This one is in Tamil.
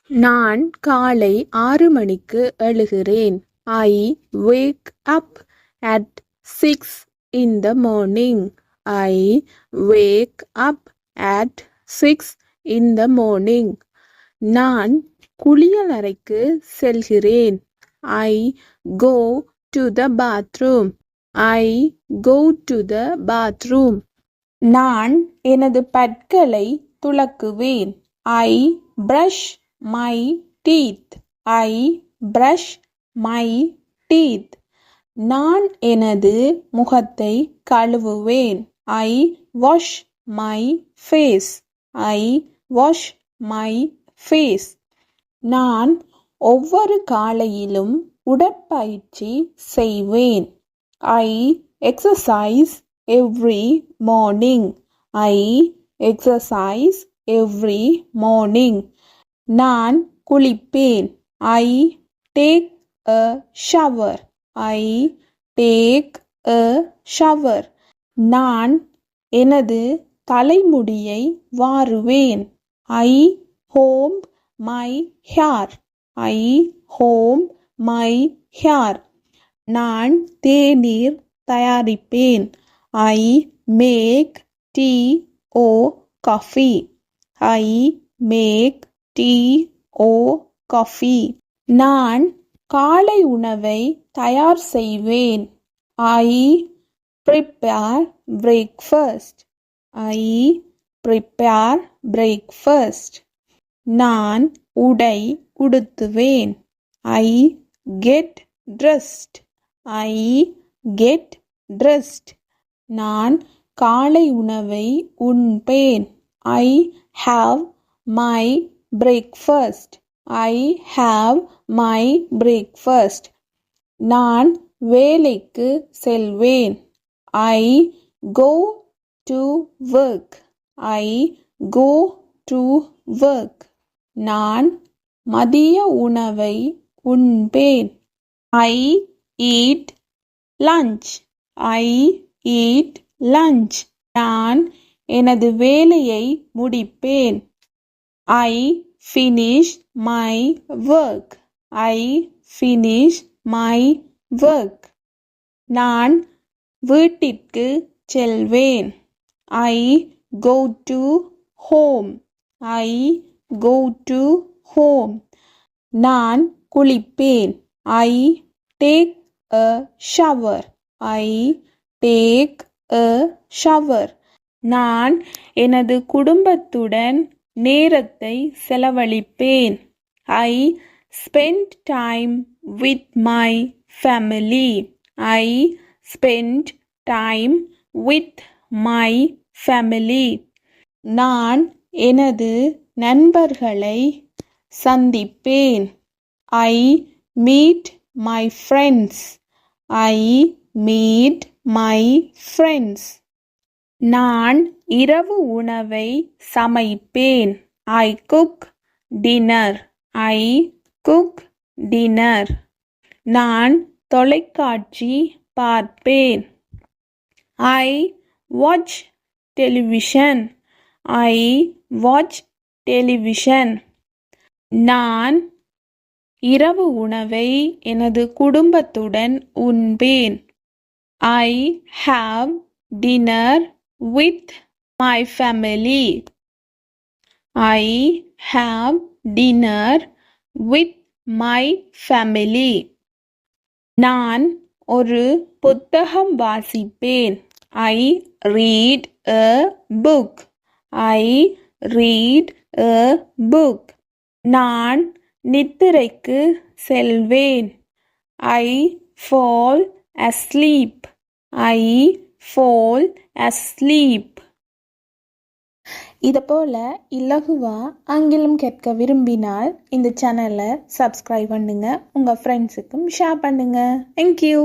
நான் காலை 6 மணிக்கு எழுகிறேன். I wake up at 6 in the morning. I wake up at 6 in the morning. நான் குளியலறைக்கு செல்கிறேன். I go to the bathroom. I go to the bathroom. நான் எனது பற்களை துலக்குவேன். I brush my teeth. I brush my teeth. நான் எனது முகத்தை கழுவுவேன். I wash my face. I wash my face. நான் ஒவ்வொரு காலையிலும் உடற்பயிற்சி செய்வேன். I exercise every morning. I exercise every morning. நான் குளிப்பேன். I take a shower. I take a shower. நான் எனது தலைமுடியை வாருவேன். I comb my hair. I comb my hair. நான் தேநீர் தயாரிப்பேன். I make tea or coffee. I make tea or coffee. நான் காலை உணவை தயார் செய்வேன். I prepare breakfast. I prepare breakfast. நான் உடை உடுத்துவேன். I get dressed. I get dressed. நான் காலை உணவை உண்பேன். I have my breakfast. I have my breakfast. நான் வேலைக்கு செல்வேன். I go to work. I go to work. நான் மதிய உணவை உண்பேன். I eat lunch. I eat lunch. நான் எனது வேலையை முடிப்பேன். I finish my work. I finish my work. நான் வீட்டிற்கு செல்வேன். I go to home. I go to home. நான் குளிப்பேன். I take a shower. I take a shower. நான் எனது குடும்பத்துடன் நேரத்தை செலவழிப்பேன். I spend time with my family. I spend time with my family. நான் எனது நண்பர்களை சந்திப்பேன். I meet my friends. I meet my friends. நான் இரவு உணவை சமைப்பேன். I cook dinner. I cook dinner. நான் தொலைக்காட்சி பார்ப்பேன். I watch television. I watch television. நான் இரவு உணவை எனது குடும்பத்துடன் உண்பேன். I have dinner with my family. I have dinner with my family. நான் ஒரு புத்தகம் வாசிப்பேன். I read a book. I read a book. நான் நித்திரைக்கு செல்வேன். I fall asleep. I fall asleep. இதை போல் இலகுவாக ஆங்கிலம் கேட்க விரும்பினால் இந்த சேனலை சப்ஸ்கிரைப் பண்ணுங்கள். உங்கள் ஃப்ரெண்ட்ஸுக்கும் ஷேர் பண்ணுங்கள். தேங்க்யூ.